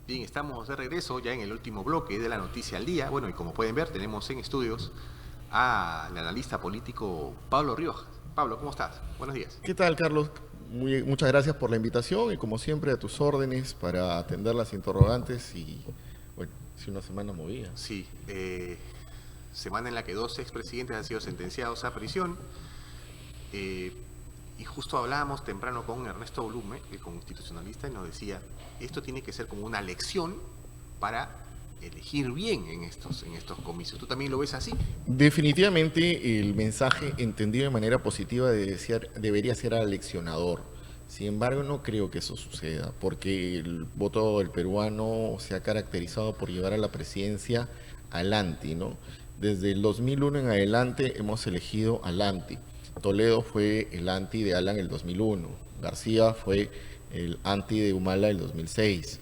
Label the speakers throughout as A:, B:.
A: Bien, estamos de regreso ya en el último bloque de la noticia al día. Bueno, y como pueden ver, tenemos en estudios al analista político Pablo Riojas. Pablo, ¿cómo estás? Buenos días.
B: ¿Qué tal, Carlos? Muchas gracias por la invitación y como siempre a tus órdenes para atender las interrogantes y, bueno, es una semana movida.
A: Sí, semana en la que dos expresidentes han sido sentenciados a prisión. eh, y justo hablábamos temprano con Ernesto Blume, el constitucionalista, y nos decía, esto tiene que ser como una lección para elegir bien en estos comicios. ¿Tú también lo ves así?
B: Definitivamente el mensaje entendido de manera positiva debería ser aleccionador. Sin embargo, no creo que eso suceda, porque el voto del peruano se ha caracterizado por llevar a la presidencia al anti, ¿no? Desde el 2001 en adelante hemos elegido al anti. Toledo fue el anti de Alan el 2001, García fue el anti de Humala el 2006.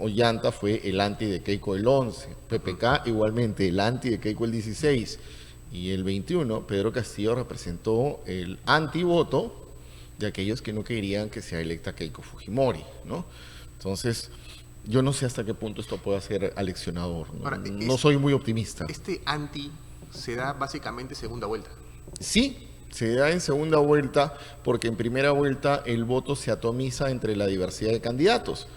B: Ollanta fue el anti de Keiko el 11, PPK igualmente el anti de Keiko el 16 y el 21 Pedro Castillo representó el antivoto de aquellos que no querían que sea electa Keiko Fujimori, ¿no? Entonces, yo no sé hasta qué punto esto pueda ser aleccionador, ¿no?
A: Ahora,
B: No soy muy optimista.
A: Este anti se da básicamente segunda vuelta.
B: Sí, se da en segunda vuelta porque en primera vuelta el voto se atomiza entre la diversidad de candidatos.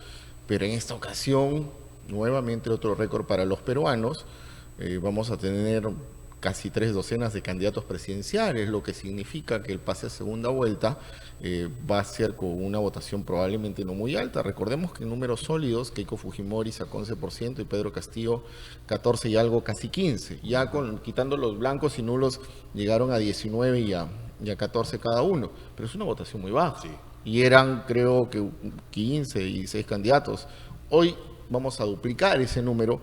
B: Pero en esta ocasión, nuevamente otro récord para los peruanos, vamos a tener casi 3 docenas de candidatos presidenciales, lo que significa que el pase a segunda vuelta va a ser con una votación probablemente no muy alta. Recordemos que en números sólidos, Keiko Fujimori sacó 11% y Pedro Castillo 14 y algo, casi 15. Ya quitando los blancos y nulos llegaron a 19 y a 14 cada uno, pero es una votación muy baja.
A: Sí.
B: Y eran creo que 15 y 6 candidatos. Hoy vamos a duplicar ese número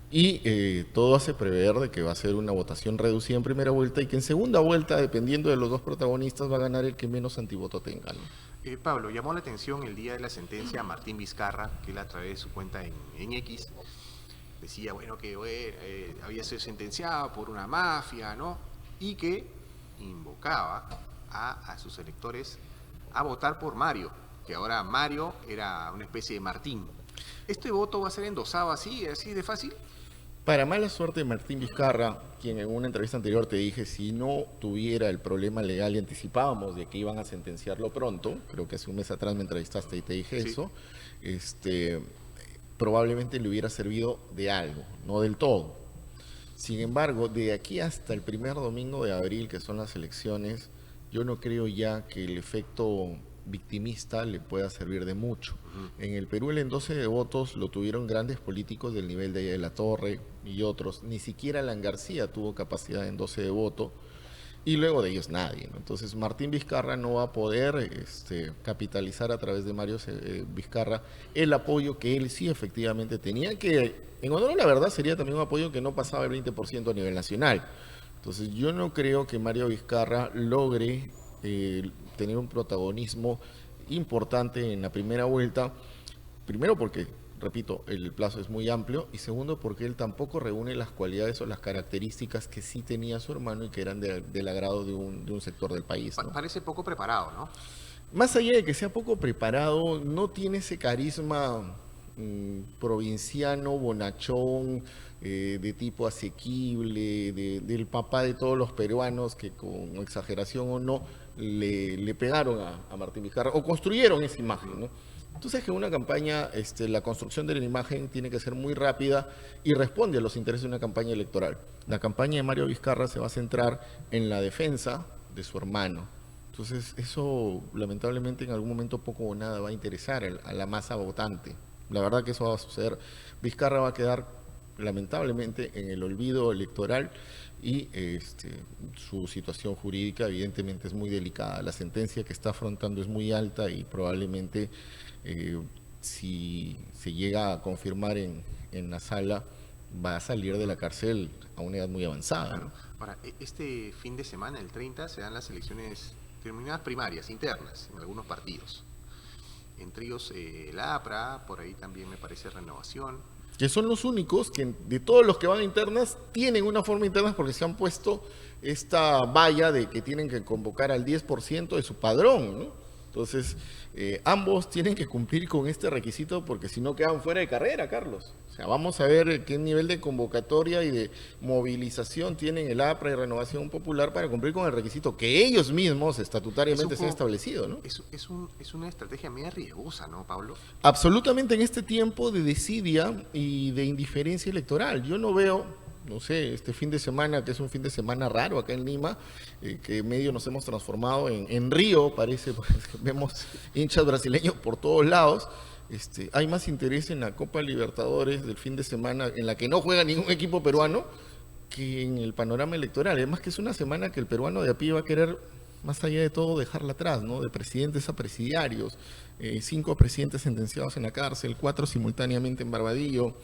B: y todo hace prever de que va a ser una votación reducida en primera vuelta y que en segunda vuelta, dependiendo de los dos protagonistas, va a ganar el que menos antivoto tenga, ¿no?
A: Pablo, llamó la atención el día de la sentencia a Martín Vizcarra, que él a través de su cuenta en X decía, bueno, que había sido sentenciado por una mafia, ¿no? Y que invocaba a sus electores a votar por Mario, que ahora Mario era una especie de Martín. ¿Este voto va a ser endosado así de fácil?
B: Para mala suerte de Martín Vizcarra, quien en una entrevista anterior te dije, si no tuviera el problema legal y anticipábamos de que iban a sentenciarlo pronto, creo que hace un mes atrás me entrevistaste y te dije
A: Sí.
B: eso, probablemente le hubiera servido de algo, no del todo. Sin embargo, de aquí hasta el primer domingo de abril, que son las elecciones, yo no creo ya que el efecto victimista le pueda servir de mucho. En el Perú el endose de votos lo tuvieron grandes políticos del nivel de la Torre y otros. Ni siquiera Alan García tuvo capacidad de endose de voto y luego de ellos nadie, ¿no? Entonces Martín Vizcarra no va a poder capitalizar a través de Mario Vizcarra el apoyo que él sí efectivamente tenía, que en honor a la verdad sería también un apoyo que no pasaba el 20% a nivel nacional. Entonces yo no creo que Mario Vizcarra logre tener un protagonismo importante en la primera vuelta, primero porque, repito, el plazo es muy amplio y segundo porque él tampoco reúne las cualidades o las características que sí tenía su hermano y que eran del agrado de un sector del país, ¿no?
A: Parece poco preparado, ¿no?
B: Más allá de que sea poco preparado, no tiene ese carisma provinciano, bonachón, de tipo asequible, del papá de todos los peruanos que con exageración o no le pegaron a Martín Vizcarra o construyeron esa imagen, ¿no? Entonces que una campaña, la construcción de la imagen tiene que ser muy rápida y responde a los intereses de una campaña electoral. La campaña de Mario Vizcarra se va a centrar en la defensa de su hermano. Entonces eso lamentablemente en algún momento poco o nada va a interesar a la masa votante. La verdad que eso va a suceder. Vizcarra va a quedar lamentablemente en el olvido electoral y su situación jurídica evidentemente es muy delicada. La sentencia que está afrontando es muy alta y probablemente si se llega a confirmar en la sala va a salir de la cárcel a una edad muy avanzada, ¿no?
A: Ahora, este fin de semana, el 30, se dan las elecciones denominadas primarias, internas, en algunos partidos. Entre ellos la APRA, por ahí también me parece Renovación.
B: Que son los únicos que de todos los que van a internas tienen una forma interna porque se han puesto esta valla de que tienen que convocar al 10% de su padrón, ¿no? Entonces, ambos tienen que cumplir con este requisito porque si no quedan fuera de carrera, Carlos. O sea, vamos a ver qué nivel de convocatoria y de movilización tienen el APRA y Renovación Popular para cumplir con el requisito que ellos mismos estatutariamente se han establecido, ¿no?
A: Es una estrategia media riesgosa, ¿no, Pablo?
B: Absolutamente en este tiempo de desidia y de indiferencia electoral. Yo no veo, no sé, este fin de semana, que es un fin de semana raro acá en Lima, que medio nos hemos transformado en Río, parece, pues, vemos hinchas brasileños por todos lados. Hay más interés en la Copa Libertadores del fin de semana, en la que no juega ningún equipo peruano, que en el panorama electoral. Además que es una semana que el peruano de a pie va a querer, más allá de todo, dejarla atrás, ¿no? De presidentes a presidiarios, 5 presidentes sentenciados en la cárcel, 4 simultáneamente en Barbadillo.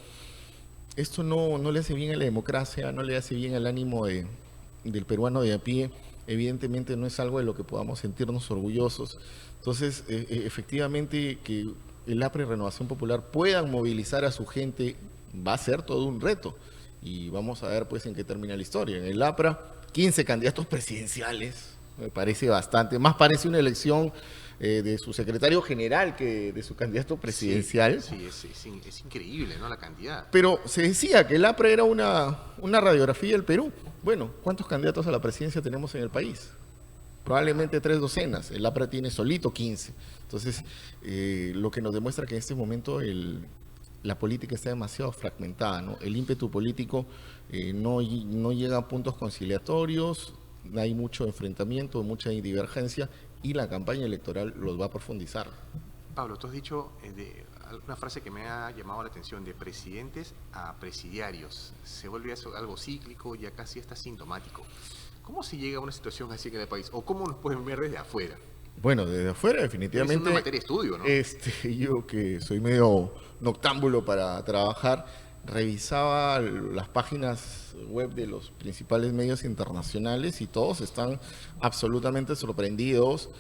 B: Esto no le hace bien a la democracia, no le hace bien al ánimo del peruano de a pie. Evidentemente no es algo de lo que podamos sentirnos orgullosos. Entonces, efectivamente, que el APRA y Renovación Popular puedan movilizar a su gente va a ser todo un reto. Y vamos a ver pues en qué termina la historia. En el APRA, 15 candidatos presidenciales, me parece bastante. Más parece una elección de su secretario general que de su candidato presidencial.
A: Sí, es increíble, ¿no? La cantidad.
B: Pero se decía que el APRA era una radiografía del Perú. Bueno, ¿cuántos candidatos a la presidencia tenemos en el país? Probablemente 3 docenas. El APRA tiene solito 15. Entonces, lo que nos demuestra que en este momento la política está demasiado fragmentada, ¿no? El ímpetu político no llega a puntos conciliatorios, hay mucho enfrentamiento, mucha divergencia, y la campaña electoral los va a profundizar.
A: Pablo, tú has dicho una frase que me ha llamado la atención, de presidentes a presidiarios. Se vuelve eso algo cíclico, ya casi está sintomático. ¿Cómo se llega a una situación así en el país? ¿O cómo nos pueden ver desde afuera?
B: Bueno, desde afuera definitivamente.
A: Es una materia de estudio, ¿no?
B: Yo que soy medio noctámbulo para trabajar, revisaba las páginas web de los principales medios internacionales y todos están absolutamente sorprendidos.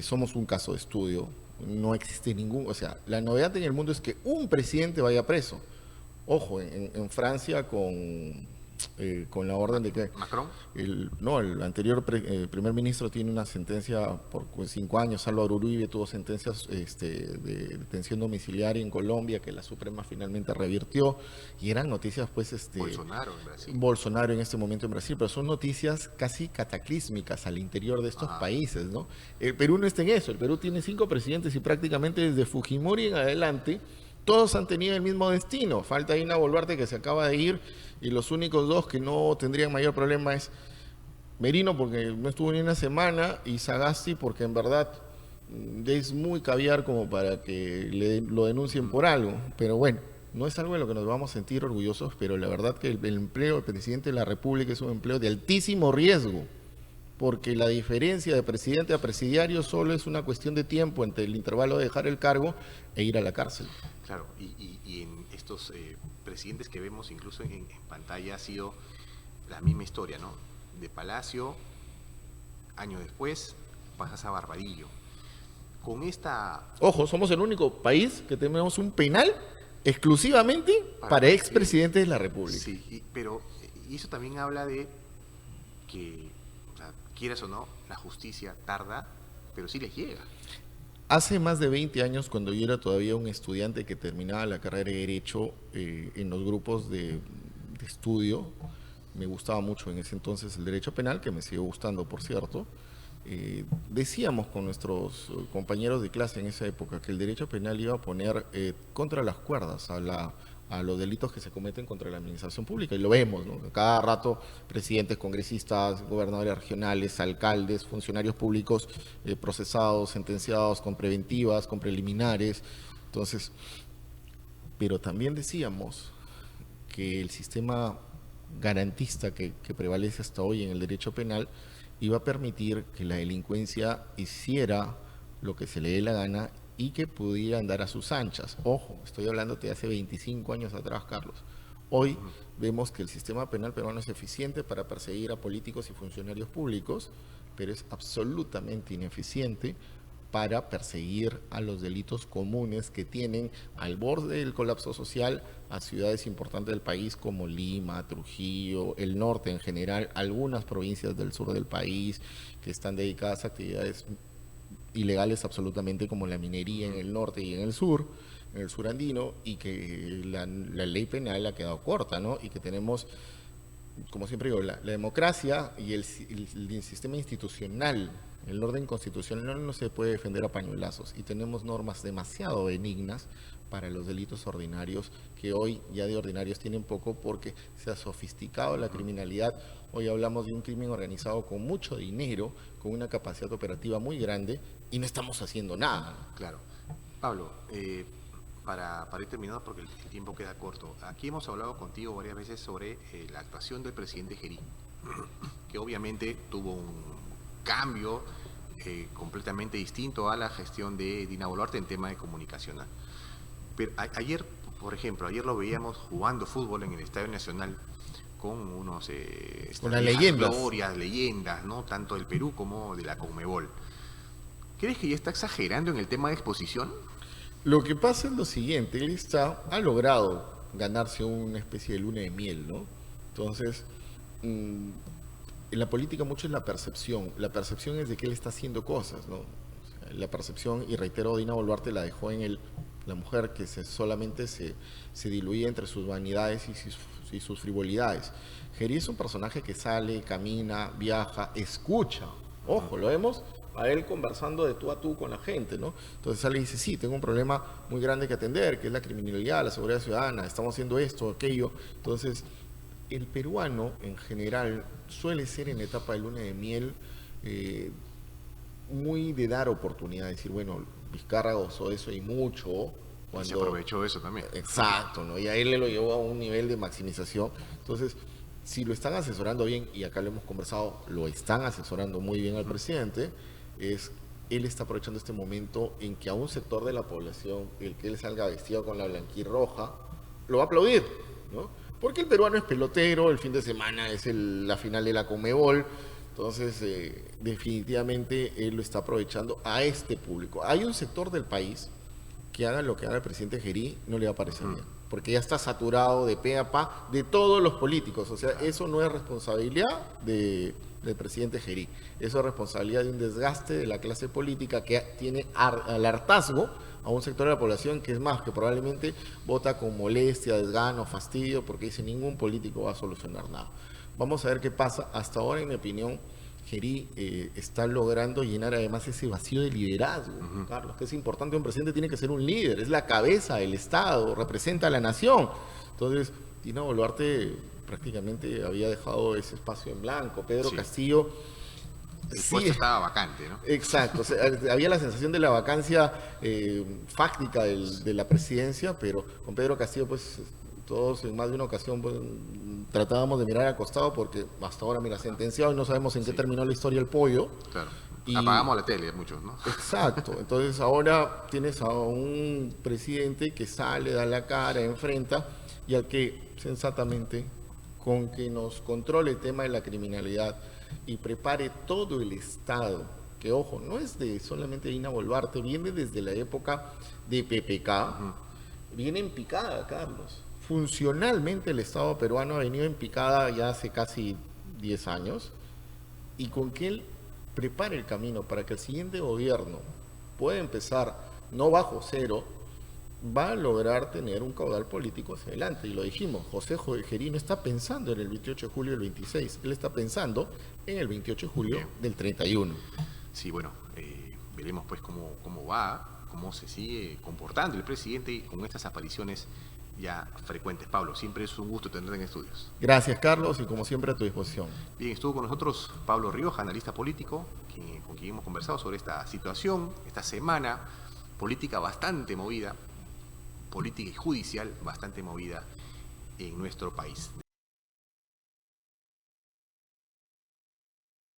B: Somos un caso de estudio. No existe o sea, la novedad en el mundo es que un presidente vaya preso. Ojo, en Francia con la orden de que
A: ¿Macron?
B: el anterior primer ministro tiene una sentencia por 5 años. Álvaro Uribe tuvo sentencias de detención domiciliaria en Colombia que la Suprema finalmente revirtió, y eran noticias pues
A: Bolsonaro en Brasil.
B: Bolsonaro en este momento en Brasil, pero son noticias casi cataclísmicas al interior de estos países, ¿no? El Perú no está en eso. El Perú tiene 5 presidentes y prácticamente desde Fujimori en adelante todos han tenido el mismo destino. Falta Dina Boluarte, que se acaba de ir, y los únicos 2 que no tendrían mayor problema es Merino, porque no estuvo ni una semana, y Sagasti, porque en verdad es muy caviar como para que lo denuncien por algo. Pero bueno, no es algo de lo que nos vamos a sentir orgullosos, pero la verdad que el empleo del presidente de la República es un empleo de altísimo riesgo, porque la diferencia de presidente a presidiario solo es una cuestión de tiempo entre el intervalo de dejar el cargo e ir a la cárcel.
A: Claro, y en estos presidentes que vemos incluso en pantalla ha sido la misma historia, ¿no? De Palacio, años después, pasas a Barbadillo. Con esta...
B: Ojo, somos el único país que tenemos un penal exclusivamente para expresidentes de la República.
A: Sí, pero eso también habla de que, o sea, quieras o no, la justicia tarda, pero sí les llega.
B: Hace más de 20 años, cuando yo era todavía un estudiante que terminaba la carrera de Derecho, en los grupos de estudio, me gustaba mucho en ese entonces el Derecho Penal, que me sigue gustando, por cierto. Decíamos con nuestros compañeros de clase en esa época que el Derecho Penal iba a poner contra las cuerdas a los delitos que se cometen contra la administración pública, y lo vemos, ¿no? Cada rato presidentes, congresistas, gobernadores regionales, alcaldes, funcionarios públicos procesados, sentenciados con preventivas, con preliminares. Entonces, pero también decíamos que el sistema garantista que prevalece hasta hoy en el derecho penal iba a permitir que la delincuencia hiciera lo que se le dé la gana y que pudiera andar a sus anchas. Ojo, estoy hablando de hace 25 años atrás, Carlos. Hoy vemos que el sistema penal peruano es eficiente para perseguir a políticos y funcionarios públicos, pero es absolutamente ineficiente para perseguir a los delitos comunes que tienen al borde del colapso social a ciudades importantes del país como Lima, Trujillo, el norte en general, algunas provincias del sur del país que están dedicadas a actividades ilegales absolutamente como la minería en el norte y en el sur andino, y que la ley penal ha quedado corta, ¿no? Y que tenemos, como siempre digo, la democracia y el sistema institucional, el orden constitucional no se puede defender a pañuelazos, y tenemos normas demasiado benignas para los delitos ordinarios, que hoy ya de ordinarios tienen poco porque se ha sofisticado la criminalidad. Hoy hablamos de un crimen organizado con mucho dinero, con una capacidad operativa muy grande, y no estamos haciendo nada.
A: Claro. Pablo, para ir terminando, porque el tiempo queda corto, aquí hemos hablado contigo varias veces sobre la actuación del presidente Gerí, que obviamente tuvo un cambio completamente distinto a la gestión de Dina Boluarte en tema de comunicacional. Pero ayer, por ejemplo, ayer lo veíamos jugando fútbol en el Estadio Nacional con unos
B: con las leyendas.
A: glorias, leyendas, ¿no? Tanto del Perú como de la Conmebol. ¿Crees que ya está exagerando en el tema de exposición?
B: Lo que pasa es lo siguiente, él ha logrado ganarse una especie de luna de miel, ¿no? Entonces, en la política mucho es la percepción es de que él está haciendo cosas, ¿no? O sea, la percepción, y reitero, Dina Boluarte la dejó en la mujer que solamente se diluía entre sus vanidades y sus frivolidades. Gerí es un personaje que sale, camina, viaja, escucha. Ojo, lo vemos a él conversando de tú a tú con la gente, ¿no? Entonces sale y dice, sí, tengo un problema muy grande que atender, que es la criminalidad, la seguridad ciudadana, estamos haciendo esto, aquello. Entonces, el peruano en general suele ser en la etapa de luna de miel muy de dar oportunidad, de decir, bueno, Vizcarra gozó eso y mucho.
A: Y se aprovechó eso también.
B: Exacto, ¿no? Y a él le lo llevó a un nivel de maximización. Entonces, si lo están asesorando bien, y acá lo hemos conversado, lo están asesorando muy bien al presidente, él está aprovechando este momento en que a un sector de la población, el que él salga vestido con la blanquirroja, lo va a aplaudir, ¿no? Porque el peruano es pelotero, el fin de semana es la final de la Conmebol. Entonces, definitivamente él lo está aprovechando a este público. Hay un sector del país que haga lo que haga el presidente Gerí, no le va a parecer bien, porque ya está saturado de pe a pa de todos los políticos. O sea, eso no es responsabilidad del presidente Gerí, eso es responsabilidad de un desgaste de la clase política que tiene al hartazgo a un sector de la población que es más, que probablemente vota con molestia, desgano, fastidio, porque dice ningún político va a solucionar nada. Vamos a ver qué pasa. Hasta ahora, en mi opinión, Gerí está logrando llenar además ese vacío de liderazgo, Carlos, que es importante. Un presidente tiene que ser un líder, es la cabeza del Estado, representa a la nación. Entonces, Dina Boluarte prácticamente había dejado ese espacio en blanco. Pedro Castillo...
A: El puesto estaba vacante, ¿no?
B: Exacto, o sea, había la sensación de la vacancia fáctica de la presidencia, pero con Pedro Castillo, pues todos en más de una ocasión pues, tratábamos de mirar al costado, porque hasta ahora, mira, sentenciado y no sabemos en qué terminó la historia del pollo.
A: Claro. Apagamos la tele muchos, ¿no?
B: Exacto, entonces ahora tienes a un presidente que sale, da la cara, enfrenta, y al que sensatamente, con que nos controle el tema de la criminalidad y prepare todo el Estado, que ojo, no es de solamente Dina Boluarte, viene desde la época de PPK, viene en picada, Carlos. Funcionalmente el Estado peruano ha venido en picada ya hace casi 10 años, y con que él prepare el camino para que el siguiente gobierno pueda empezar no bajo cero, va a lograr tener un caudal político hacia adelante. Y lo dijimos, José Gerí no está pensando en el 28 de julio del 26, él está pensando en el 28 de julio del 31.
A: Sí, bueno, veremos pues cómo va, cómo se sigue comportando el presidente con estas apariciones ya frecuentes. Pablo, siempre es un gusto tenerte en estudios.
B: Gracias, Carlos, y como siempre a tu disposición.
A: Bien, estuvo con nosotros Pablo Rioja, analista político, con quien hemos conversado sobre esta situación, esta semana política bastante movida, política y judicial bastante movida en nuestro país.